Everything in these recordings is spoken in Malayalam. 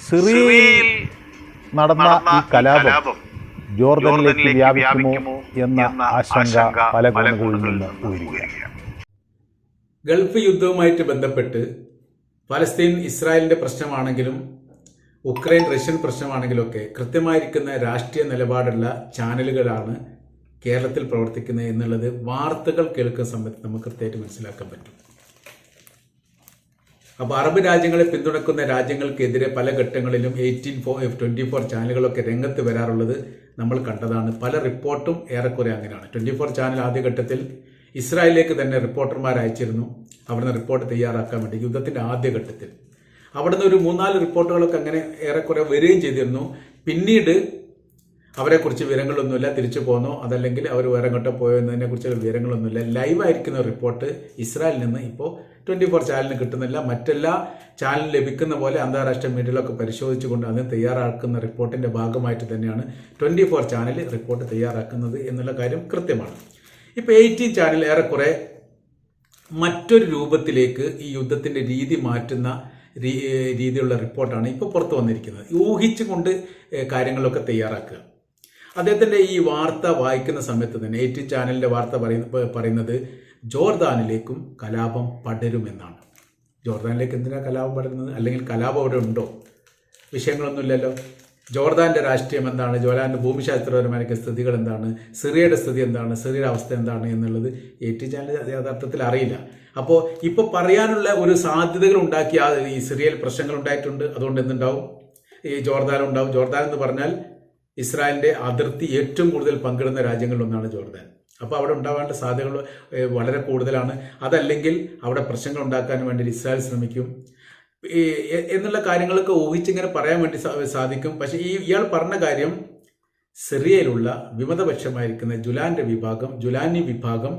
സിറിയയിൽ നടന്ന ഈ കലാപം ജോർദനിലേക്ക് വ്യാപിക്കുമോ എന്ന ആശങ്ക പല കോണുകളിൽ നിന്ന് ഉയരുകയാണ്. ഗൾഫ് യുദ്ധവുമായിട്ട് ബന്ധപ്പെട്ട് പലസ്തീൻ ഇസ്രായേലിൻ്റെ പ്രശ്നമാണെങ്കിലും ഉക്രൈൻ റഷ്യൻ പ്രശ്നമാണെങ്കിലൊക്കെ കൃത്യമായിരിക്കുന്ന രാഷ്ട്രീയ നിലപാടുള്ള ചാനലുകളാണ് കേരളത്തിൽ പ്രവർത്തിക്കുന്നത് എന്നുള്ളത് വാർത്തകൾ കേൾക്കുന്ന സമയത്ത് നമുക്ക് കൃത്യമായിട്ട് മനസ്സിലാക്കാൻ പറ്റും. അപ്പോൾ അറബ് രാജ്യങ്ങളെ പിന്തുണക്കുന്ന രാജ്യങ്ങൾക്കെതിരെ പല ഘട്ടങ്ങളിലും 24 ചാനലുകളൊക്കെ രംഗത്ത് വരാറുള്ളത് നമ്മൾ കണ്ടതാണ്. പല റിപ്പോർട്ടും ഏറെക്കുറെ അങ്ങനെയാണ്. 24 ചാനൽ ആദ്യഘട്ടത്തിൽ ഇസ്രായേലിലേക്ക് തന്നെ റിപ്പോർട്ടർമാർ അയച്ചിരുന്നു, അവിടുന്ന് റിപ്പോർട്ട് തയ്യാറാക്കാൻ വേണ്ടി യുദ്ധത്തിൻ്റെ ആദ്യഘട്ടത്തിൽ. അവിടുന്ന് ഒരു 3-4 റിപ്പോർട്ടുകളൊക്കെ അങ്ങനെ ഏറെക്കുറെ വരികയും ചെയ്തിരുന്നു. പിന്നീട് അവരെക്കുറിച്ച് വിവരങ്ങളൊന്നുമില്ല, തിരിച്ചു പോന്നോ അതല്ലെങ്കിൽ അവർ വേറെ എങ്ങോട്ടോ പോയോ എന്നതിനെക്കുറിച്ച് വിവരങ്ങളൊന്നുമില്ല. ലൈവായിരിക്കുന്ന റിപ്പോർട്ട് ഇസ്രായേലിൽ നിന്ന് ഇപ്പോൾ 24 ചാനലിന് കിട്ടുന്നില്ല. മറ്റെല്ലാ ചാനലിന് ലഭിക്കുന്ന പോലെ അന്താരാഷ്ട്ര മീഡിയകളൊക്കെ പരിശോധിച്ചുകൊണ്ട് അതിന് തയ്യാറാക്കുന്ന റിപ്പോർട്ടിൻ്റെ ഭാഗമായിട്ട് തന്നെയാണ് 24 ചാനൽ റിപ്പോർട്ട് തയ്യാറാക്കുന്നത് എന്നുള്ള കാര്യം കൃത്യമാണ്. ഇപ്പോൾ 18 ചാനൽ ഏറെക്കുറെ മറ്റൊരു രൂപത്തിലേക്ക് ഈ യുദ്ധത്തിൻ്റെ രീതി മാറ്റുന്ന രീതിയിലുള്ള റിപ്പോർട്ടാണ് ഇപ്പോൾ പുറത്തു വന്നിരിക്കുന്നത്. ഊഹിച്ചുകൊണ്ട് കാര്യങ്ങളൊക്കെ തയ്യാറാക്കുക. അദ്ദേഹത്തിൻ്റെ ഈ വാർത്ത വായിക്കുന്ന സമയത്ത് തന്നെ 18 ചാനലിൻ്റെ വാർത്ത പറയുന്നത് ജോർദാനിലേക്കും കലാപം പടരുമെന്നാണ്. ജോർദാനിലേക്ക് എന്തിനാണ് കലാപം പടരുന്നത്? അല്ലെങ്കിൽ കലാപം അവിടെ ഉണ്ടോ? വിഷയങ്ങളൊന്നുമില്ലല്ലോ. ജോർദാൻ്റെ രാഷ്ട്രീയം എന്താണ്, ജോർദാൻ്റെ ഭൂമിശാസ്ത്രപരമായ സ്ഥിതികൾ എന്താണ്, സിറിയയുടെ സ്ഥിതി എന്താണ്, സിറിയയുടെ അവസ്ഥ എന്താണ് എന്നുള്ളത് 18 ചാനൽ യഥാർത്ഥത്തിൽ അറിയില്ല. അപ്പോൾ ഇപ്പോൾ പറയാനുള്ള ഒരു സാധ്യതകൾ ഉണ്ടാക്കിയ ഈ സിറിയയിൽ പ്രശ്നങ്ങൾ ഉണ്ടായിട്ടുണ്ട്, അതുകൊണ്ട് എന്തുണ്ടാവും, ഈ ജോർദാൻ ഉണ്ടാവും. ജോർദാൻ എന്ന് പറഞ്ഞാൽ ഇസ്രായേലിൻ്റെ അതിർത്തി ഏറ്റവും കൂടുതൽ പങ്കിടുന്ന രാജ്യങ്ങളിലൊന്നാണ് ജോർദാൻ. അപ്പോൾ അവിടെ ഉണ്ടാവേണ്ട സാധ്യതകൾ വളരെ കൂടുതലാണ്. അതല്ലെങ്കിൽ അവിടെ പ്രശ്നങ്ങൾ ഉണ്ടാക്കാൻ വേണ്ടി ഇസ്രായേൽ ശ്രമിക്കും എന്നുള്ള കാര്യങ്ങളൊക്കെ ഊഹിച്ചിങ്ങനെ പറയാൻ വേണ്ടി സാധിക്കും. പക്ഷേ ഇയാൾ പറഞ്ഞ കാര്യം സിറിയയിലുള്ള വിമതപക്ഷമായിരിക്കുന്ന ജുലാനി വിഭാഗം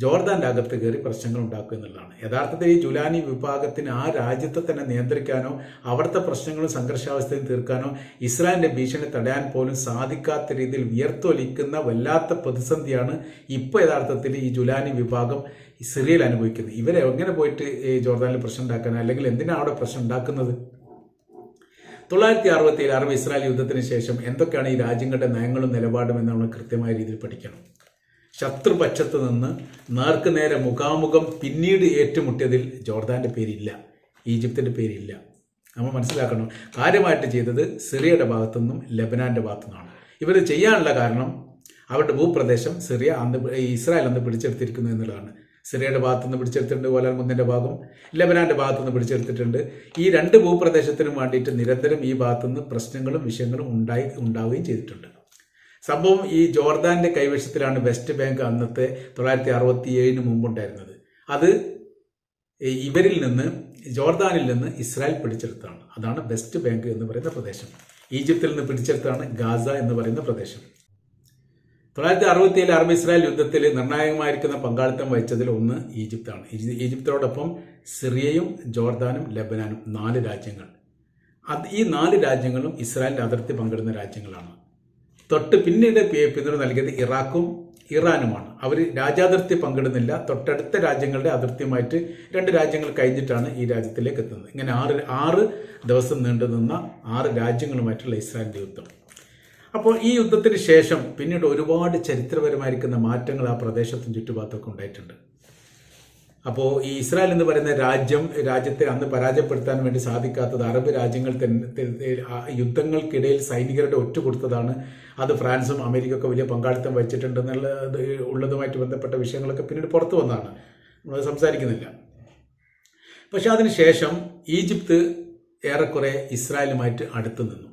ജോർദാൻ്റെ അകത്ത് കയറി പ്രശ്നങ്ങൾ ഉണ്ടാക്കുക എന്നുള്ളതാണ്. യഥാർത്ഥത്തിൽ ഈ ജുലാനി വിഭാഗത്തിന് ആ രാജ്യത്തെ തന്നെ നിയന്ത്രിക്കാനോ അവിടുത്തെ പ്രശ്നങ്ങളും സംഘർഷാവസ്ഥയും തീർക്കാനോ ഇസ്രായേലിൻ്റെ ഭീഷണി തടയാൻ പോലും സാധിക്കാത്ത രീതിയിൽ വിയർത്തൊലിക്കുന്ന വല്ലാത്ത പ്രതിസന്ധിയാണ് ഇപ്പോൾ യഥാർത്ഥത്തിൽ ഈ ജുലാനി വിഭാഗം സിറിയയിൽ അനുഭവിക്കുന്നത്. ഇവരെ എങ്ങനെ പോയിട്ട് ജോർദാനിൽ പ്രശ്നം ഉണ്ടാക്കാൻ, അല്ലെങ്കിൽ എന്തിനാണ് അവിടെ പ്രശ്നം ഉണ്ടാക്കുന്നത്? 1967 അറബ് ഇസ്രായേൽ യുദ്ധത്തിന് ശേഷം എന്തൊക്കെയാണ് ഈ രാജ്യങ്ങളുടെ നയങ്ങളും നിലപാടും എന്ന് നമ്മൾ കൃത്യമായ രീതിയിൽ പഠിക്കണം. ശത്രുപക്ഷത്ത് നിന്ന് നേർക്കുനേരെ മുഖാമുഖം പിന്നീട് ഏറ്റുമുട്ടിയതിൽ ജോർദാൻ്റെ പേരില്ല, ഈജിപ്തിൻ്റെ പേരില്ല. നമ്മൾ മനസ്സിലാക്കണം. കാര്യമായിട്ട് ചെയ്തത് സിറിയയുടെ ഭാഗത്തുനിന്നും ലെബനാൻ്റെ ഭാഗത്തുനിന്നാണ്. ഇവർ ചെയ്യാനുള്ള കാരണം അവരുടെ ഭൂപ്രദേശം ഇസ്രായേൽ അന്ന് പിടിച്ചെടുത്തിരിക്കുന്നു എന്നുള്ളതാണ്. സിറിയയുടെ ഭാഗത്തുനിന്ന് പിടിച്ചെടുത്തിട്ടുണ്ട്, ഗോലാൻ ഭാഗം, ലെബനാൻ്റെ ഭാഗത്തുനിന്ന് പിടിച്ചെടുത്തിട്ടുണ്ട്. ഈ 2 ഭൂപ്രദേശത്തിനും വേണ്ടിയിട്ട് നിരന്തരം ഈ ഭാഗത്തുനിന്ന് പ്രശ്നങ്ങളും വിഷയങ്ങളും ഉണ്ടാവുകയും ചെയ്തിട്ടുണ്ട്. സംഭവം ഈ ജോർദാന്റെ കൈവശത്തിലാണ് വെസ്റ്റ് ബാങ്ക് അന്നത്തെ 1967 മുമ്പുണ്ടായിരുന്നത്. അത് ജോർദാനിൽ നിന്ന് ഇസ്രായേൽ പിടിച്ചെടുത്താണ്. അതാണ് വെസ്റ്റ് ബാങ്ക് എന്ന് പറയുന്ന പ്രദേശം. ഈജിപ്തിൽ നിന്ന് പിടിച്ചെടുത്താണ് ഗാസ എന്ന് പറയുന്ന പ്രദേശം. 1967 അറബ് ഇസ്രായേൽ യുദ്ധത്തിൽ നിർണായകമായിരിക്കുന്ന പങ്കാളിത്തം വഹിച്ചതിൽ ഒന്ന് ഈജിപ്താണ്. ഈജിപ്തിനോടൊപ്പം സിറിയയും ജോർദാനും ലെബനാനും 4 രാജ്യങ്ങൾ. ഈ 4 രാജ്യങ്ങളും ഇസ്രായേലിന്റെ അതിർത്തി പങ്കിടുന്ന രാജ്യങ്ങളാണ്. പിന്നീട് പിന്തുണ നൽകിയത് ഇറാഖും ഇറാനുമാണ്. അവർ രാജ്യാതിർത്തി പങ്കിടുന്നില്ല. തൊട്ടടുത്ത രാജ്യങ്ങളുടെ അതിർത്തിയുമായിട്ട് 2 രാജ്യങ്ങൾ കഴിഞ്ഞിട്ടാണ് ഈ രാജ്യത്തിലേക്ക് എത്തുന്നത്. ഇങ്ങനെ 6 ദിവസം നീണ്ടുനിന്ന 6 രാജ്യങ്ങളുമായിട്ടുള്ള ഇസ്രായേലിന്റെ യുദ്ധം. അപ്പോൾ ഈ യുദ്ധത്തിന് ശേഷം പിന്നീട് ഒരുപാട് ചരിത്രപരമായിരിക്കുന്ന മാറ്റങ്ങൾ ആ പ്രദേശത്തും ചുറ്റുപാടത്തൊക്കെ ഉണ്ടായിട്ടുണ്ട്. അപ്പോൾ ഈ ഇസ്രായേൽ എന്ന് പറയുന്ന രാജ്യത്തെ അന്ന് പരാജയപ്പെടുത്താൻ വേണ്ടി സാധിക്കാത്തത് അറബ് രാജ്യങ്ങൾ യുദ്ധങ്ങൾക്കിടയിൽ സൈനികരുടെ ഒറ്റ കൊടുത്തതാണ്. അത് ഫ്രാൻസും അമേരിക്കയൊക്കെ വലിയ പങ്കാളിത്തം ഉള്ളതുമായിട്ട് ബന്ധപ്പെട്ട വിഷയങ്ങളൊക്കെ പിന്നീട് പുറത്തു വന്നതാണ്, നമ്മൾ സംസാരിക്കുന്നില്ല. പക്ഷെ അതിനുശേഷം ഈജിപ്ത് ഏറെക്കുറെ ഇസ്രായേലുമായിട്ട് അടുത്ത് നിന്നു.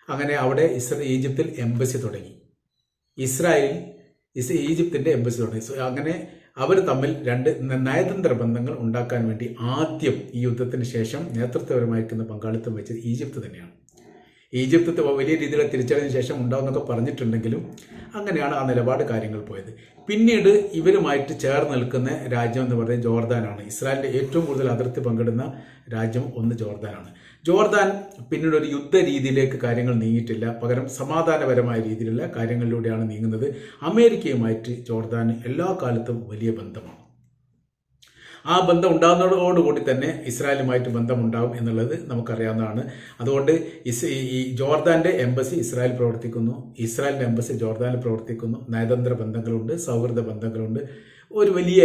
അങ്ങനെ അവിടെ ഈജിപ്തിൽ എംബസി തുടങ്ങി. ഈജിപ്തിൻ്റെ എംബസി തുടങ്ങി. അങ്ങനെ അവർ തമ്മിൽ 2 നയതന്ത്ര ബന്ധങ്ങൾ ഉണ്ടാക്കാൻ വേണ്ടി ആദ്യം ഈ യുദ്ധത്തിന് ശേഷം നേതൃത്വപരമായിരിക്കുന്ന പങ്കാളിത്തം വെച്ചത് ഈജിപ്ത് തന്നെയാണ്. ഈജിപ്ത് വലിയ രീതിയിലുള്ള തിരിച്ചറിവിന് ശേഷം ഉണ്ടാവുമെന്നൊക്കെ പറഞ്ഞിട്ടുണ്ടെങ്കിലും അങ്ങനെയാണ് ആ നിലപാട് കാര്യങ്ങൾ പോയത്. പിന്നീട് ഇവരുമായിട്ട് ചേർന്ന് നിൽക്കുന്ന രാജ്യം എന്ന് പറയുന്നത് ജോർദാനാണ്. ഇസ്രായേലിൻ്റെ ഏറ്റവും കൂടുതൽ അതിർത്തി പങ്കിടുന്ന രാജ്യം ഒന്ന് ജോർദാനാണ്. ജോർദാൻ പിന്നീട് ഒരു യുദ്ധ രീതിയിലേക്ക് കാര്യങ്ങൾ നീങ്ങിയിട്ടില്ല, പകരം സമാധാനപരമായ രീതിയിലുള്ള കാര്യങ്ങളിലൂടെയാണ് നീങ്ങുന്നത്. അമേരിക്കയുമായിട്ട് ജോർദാന് എല്ലാ കാലത്തും വലിയ ബന്ധമാണ്. ആ ബന്ധം ഉണ്ടാകുന്നതോടുകൂടി തന്നെ ഇസ്രായേലുമായിട്ട് ബന്ധമുണ്ടാകും എന്നുള്ളത് നമുക്കറിയാവുന്നതാണ്. അതുകൊണ്ട് ഈ ജോർദാന്റെ എംബസി ഇസ്രായേൽ പ്രവർത്തിക്കുന്നു, ഇസ്രായേലിന്റെ എംബസി ജോർദാനിൽ പ്രവർത്തിക്കുന്നു. നയതന്ത്ര ബന്ധങ്ങളുണ്ട്, സൗഹൃദ ബന്ധങ്ങളുണ്ട്. ഒരു വലിയ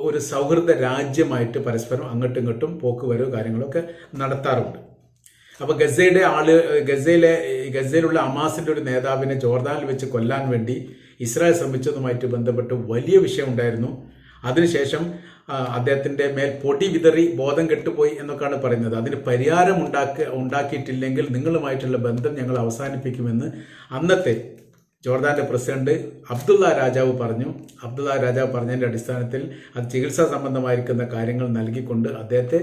ഒരു സൗഹൃദ രാജ്യമായിട്ട് പരസ്പരം അങ്ങോട്ടും ഇങ്ങോട്ടും പോക്കുവരവ് കാര്യങ്ങളൊക്കെ നടത്താറുണ്ട്. അപ്പോൾ ഗസയിലുള്ള ഹമാസിന്റെ ഒരു നേതാവിനെ ജോർദാനിൽ വെച്ച് കൊല്ലാൻ വേണ്ടി ഇസ്രായേൽ ശ്രമിച്ചതുമായിട്ട് ബന്ധപ്പെട്ട് വലിയ വിഷയം ഉണ്ടായിരുന്നു. അതിനുശേഷം അദ്ദേഹത്തിന്റെ മേൽ പൊടി വിതറി ബോധം കെട്ടുപോയി എന്നൊക്കെയാണ് പറയുന്നത്. അതിന് പരിഹാരം ഉണ്ടാക്കിയിട്ടില്ലെങ്കിൽ നിങ്ങളുമായിട്ടുള്ള ബന്ധം ഞങ്ങൾ അവസാനിപ്പിക്കുമെന്ന് അന്നത്തെ ജോർദാന്റെ പ്രസിഡന്റ് അബ്ദുള്ള രാജാവ് പറഞ്ഞു. അബ്ദുള്ള രാജാവ് പറഞ്ഞതിന്റെ അടിസ്ഥാനത്തിൽ അത് ചികിത്സാ സംബന്ധമായിരിക്കുന്ന കാര്യങ്ങൾ നൽകിക്കൊണ്ട് അദ്ദേഹത്തെ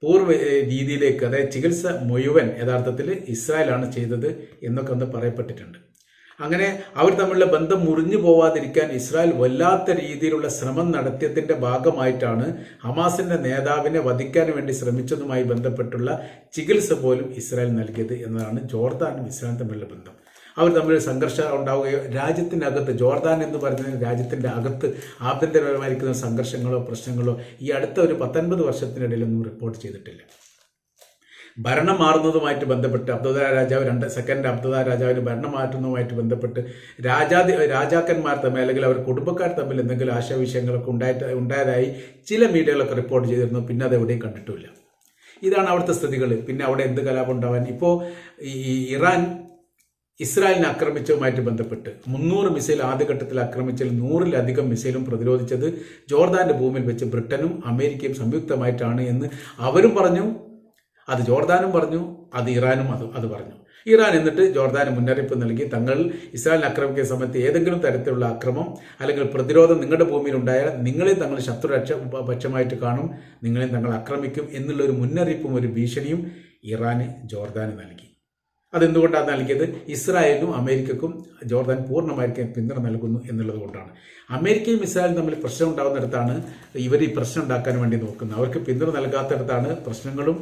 പൂർവ്വ രീതിയിലേക്ക്, അതായത് ചികിത്സ മുഴുവൻ യഥാർത്ഥത്തിൽ ഇസ്രായേലാണ് ചെയ്തത് എന്നൊക്കെ അന്ന് പറയപ്പെട്ടിട്ടുണ്ട്. അങ്ങനെ അവർ തമ്മിലുള്ള ബന്ധം മുറിഞ്ഞു പോവാതിരിക്കാൻ ഇസ്രായേൽ വല്ലാത്ത രീതിയിലുള്ള ശ്രമം നടത്തിയതിന്റെ ഭാഗമായിട്ടാണ് ഹമാസിന്റെ നേതാവിനെ വധിക്കാൻ വേണ്ടി ശ്രമിച്ചതുമായി ബന്ധപ്പെട്ടുള്ള ചികിത്സ പോലും ഇസ്രായേൽ നൽകിയത് എന്നതാണ് ജോർദാനും ഇസ്രായേലും തമ്മിലുള്ള ബന്ധം. അവർ തമ്മിൽ സംഘർഷം ഉണ്ടാവുകയോ രാജ്യത്തിനകത്ത്, ജോർദാൻ എന്ന് പറയുന്ന രാജ്യത്തിന്റെ അകത്ത് ആഭ്യന്തരപരമായിരിക്കുന്ന സംഘർഷങ്ങളോ പ്രശ്നങ്ങളോ ഈ അടുത്ത ഒരു 19 വർഷത്തിനിടയിലൊന്നും റിപ്പോർട്ട് ചെയ്തിട്ടില്ല. ഭരണം മാറുന്നതുമായിട്ട് ബന്ധപ്പെട്ട് അബ്ദുള്ള രാജാവ് സെക്കൻഡ് അബ്ദുള്ള രാജാവിന് ഭരണം മാറ്റുന്നതുമായിട്ട് ബന്ധപ്പെട്ട് രാജാക്കന്മാർ തമ്മിൽ അല്ലെങ്കിൽ അവർ കുടുംബക്കാർ തമ്മിൽ എന്തെങ്കിലും ആശയവിഷയങ്ങളൊക്കെ ഉണ്ടായതായി ചില മീഡിയകളൊക്കെ റിപ്പോർട്ട് ചെയ്തിരുന്നു. പിന്നെ അത് എവിടെയും കണ്ടിട്ടുമില്ല. ഇതാണ് അവിടുത്തെ സ്ഥിതികൾ. പിന്നെ അവിടെ എന്ത് കലാപം ഉണ്ടാവാൻ? ഇപ്പോൾ ഈ ഇറാൻ ഇസ്രായേലിനെ ആക്രമിച്ചതുമായിട്ട് ബന്ധപ്പെട്ട് 300 മിസൈൽ ആദ്യഘട്ടത്തിൽ ആക്രമിച്ചതിൽ 100-ലധികം മിസൈലും പ്രതിരോധിച്ചത് ജോർദാന്റെ ഭൂമിയിൽ വെച്ച് ബ്രിട്ടനും അമേരിക്കയും സംയുക്തമായിട്ടാണ് എന്ന് അവരും പറഞ്ഞു. അത് ജോർദാനും പറഞ്ഞു, അത് ഇറാനും അത് പറഞ്ഞു. ഇറാൻ എന്നിട്ട് ജോർദാന് മുന്നറിയിപ്പ് നൽകി, തങ്ങൾ ഇസ്രായേലിനെ ആക്രമിക്കുന്ന സമയത്ത് ഏതെങ്കിലും തരത്തിലുള്ള അക്രമം അല്ലെങ്കിൽ പ്രതിരോധം നിങ്ങളുടെ ഭൂമിയിൽ ഉണ്ടായാൽ നിങ്ങളെ തങ്ങൾ ശത്രുപക്ഷമായിട്ട് കാണും, നിങ്ങളെ തങ്ങൾ ആക്രമിക്കും എന്നുള്ള ഒരു മുന്നറിയിപ്പും ഒരു ഭീഷണിയും ഇറാന് ജോർദാന് നൽകി. അതെന്തുകൊണ്ടാണ് നൽകിയത്? ഇസ്രായേലിനും അമേരിക്കക്കും ജോർദാൻ പൂർണ്ണമായിരിക്കും പിന്തുണ നൽകുന്നു എന്നുള്ളത് കൊണ്ടാണ്. അമേരിക്കയും ഇസ്രായേലും തമ്മിൽ പ്രശ്നം ഉണ്ടാകുന്നിടത്താണ് ഇവർ ഈ പ്രശ്നം ഉണ്ടാക്കാൻ വേണ്ടി നോക്കുന്നത്. അവർക്ക് പിന്തുണ നൽകാത്തിടത്താണ് പ്രശ്നങ്ങളും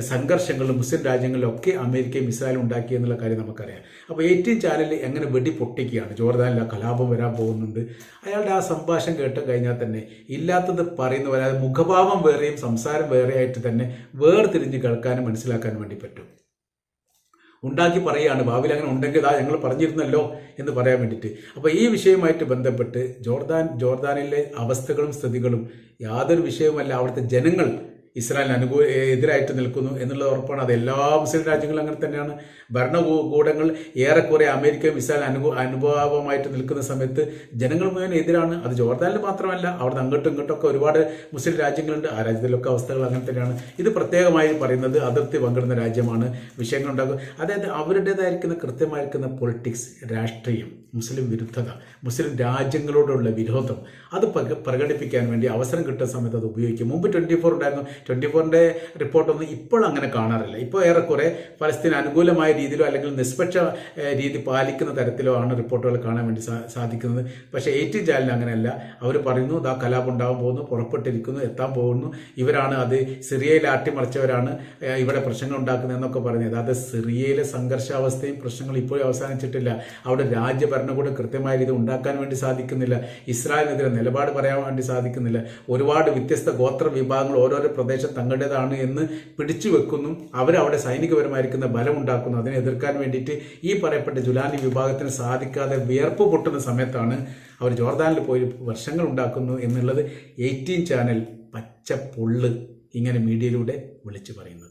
സംഘർഷങ്ങളും മുസ്ലിം രാജ്യങ്ങളിലൊക്കെ അമേരിക്കയും ഇസ്രായേലും ഉണ്ടാക്കി എന്നുള്ള കാര്യം നമുക്കറിയാം. അപ്പോൾ 18 ചാനലിൽ എങ്ങനെ വെടി പൊട്ടിക്കുകയാണ്, ജോർദാനിൽ കലാപം വരാൻ പോകുന്നുണ്ട്. അയാളുടെ ആ സംഭാഷണം കേട്ട് കഴിഞ്ഞാൽ തന്നെ ഇല്ലാത്തത് പറയുന്നവരെ മുഖഭാവം വേറെയും സംസാരം വേറെയായിട്ട് തന്നെ വേർതിരിഞ്ഞ് കേൾക്കാനും മനസ്സിലാക്കാനും വേണ്ടി പറ്റും. ഉണ്ടാക്കി പറയുകയാണ്, ഭാവിയിൽ അങ്ങനെ ഉണ്ടെങ്കിൽ ഞങ്ങൾ പറഞ്ഞിരുന്നല്ലോ എന്ന് പറയാൻ വേണ്ടിയിട്ട്. അപ്പോൾ ഈ വിഷയവുമായിട്ട് ബന്ധപ്പെട്ട് ജോർദാനിലെ അവസ്ഥകളും സ്ഥിതികളും യാതൊരു വിഷയവുമല്ല. അവിടുത്തെ ജനങ്ങൾ ഇസ്രായേലിന് എതിരായിട്ട് നിൽക്കുന്നു എന്നുള്ളത് ഉറപ്പാണ്. അത് എല്ലാ മുസ്ലിം രാജ്യങ്ങളും അങ്ങനെ തന്നെയാണ്. ഭരണകൂടങ്ങൾ ഏറെക്കുറെ അമേരിക്കയും ഇസ്രായേൽ അനുഭാവമായിട്ട് നിൽക്കുന്ന സമയത്ത് ജനങ്ങൾ മുഴുവൻ എതിരാണ്. അത് ജോർദാനിൽ മാത്രമല്ല, അവിടുന്ന് അങ്ങോട്ടും ഇങ്ങോട്ടൊക്കെ ഒരുപാട് മുസ്ലിം രാജ്യങ്ങളുണ്ട്. ആ രാജ്യത്തിലൊക്കെ അവസ്ഥകൾ അങ്ങനെ തന്നെയാണ്. ഇത് പ്രത്യേകമായി പറയുന്നത് അതിർത്തി പങ്കിടുന്ന രാജ്യമാണ്, വിഷയങ്ങളുണ്ടാകും. അതായത് അവരുടേതായിരിക്കുന്ന കൃത്യമായിരിക്കുന്ന പൊളിറ്റിക്സ്, രാഷ്ട്രീയം, മുസ്ലിം വിരുദ്ധത, മുസ്ലിം രാജ്യങ്ങളോടുള്ള വിരോധം അത് പ്രകടിപ്പിക്കാൻ വേണ്ടി അവസരം കിട്ടുന്ന സമയത്ത് അത് ഉപയോഗിക്കും. മുമ്പ് 24 ഉണ്ടായിരുന്നു. 24ന്റെ റിപ്പോർട്ടൊന്നും ഇപ്പോൾ അങ്ങനെ കാണാറില്ല. ഇപ്പോൾ ഏറെക്കുറെ പലസ്തീൻ അനുകൂലമായ രീതിയിലോ അല്ലെങ്കിൽ നിഷ്പക്ഷ രീതി പാലിക്കുന്ന തരത്തിലോ ആണ് റിപ്പോർട്ടുകൾ കാണാൻ വേണ്ടി സാധിക്കുന്നത്. പക്ഷേ 18 ചാനലിൽ അങ്ങനെയല്ല. അവർ പറയുന്നു ഇതാ കലാപം ഉണ്ടാകാൻ പോകുന്നു, പുറപ്പെട്ടിരിക്കുന്നു, എത്താൻ പോകുന്നു, ഇവരാണ് അത് സിറിയയിൽ അട്ടിമറിച്ചവരാണ് ഇവിടെ പ്രശ്നങ്ങൾ ഉണ്ടാക്കുന്നത് എന്നൊക്കെ പറയുന്നത്. അതായത് സിറിയയിലെ സംഘർഷാവസ്ഥയും പ്രശ്നങ്ങളും ഇപ്പോഴും അവസാനിച്ചിട്ടില്ല. അവിടെ രാജ്യഭരണകൂടം കൃത്യമായ രീതി ഉണ്ടാക്കാൻ വേണ്ടി സാധിക്കുന്നില്ല. ഇസ്രായേലിനെതിരെ നിലപാട് പറയാൻ വേണ്ടി സാധിക്കുന്നില്ല. ഒരുപാട് വ്യത്യസ്ത ഗോത്ര വിഭാഗങ്ങൾ ഓരോരോ പ്രദേശം തങ്ങളുടേതാണ് എന്ന് പിടിച്ചു വെക്കുന്നു. അവരവിടെ സൈനികപരമായിരിക്കുന്ന ബലം ഉണ്ടാക്കുന്നു. അതിനെ എതിർക്കാൻ വേണ്ടിയിട്ട് ഈ പറയപ്പെട്ട ജുലാനി വിഭാഗത്തിന് സാധിക്കാതെ വിയർപ്പ് പൊട്ടുന്ന സമയത്താണ് അവർ ജോർദാനിൽ പോയി വർഷങ്ങൾ ഉണ്ടാക്കുന്നു എന്നുള്ളത് 18 ചാനൽ പച്ച പൊള്ള് ഇങ്ങനെ മീഡിയയിലൂടെ വിളിച്ചു പറയുന്നത്.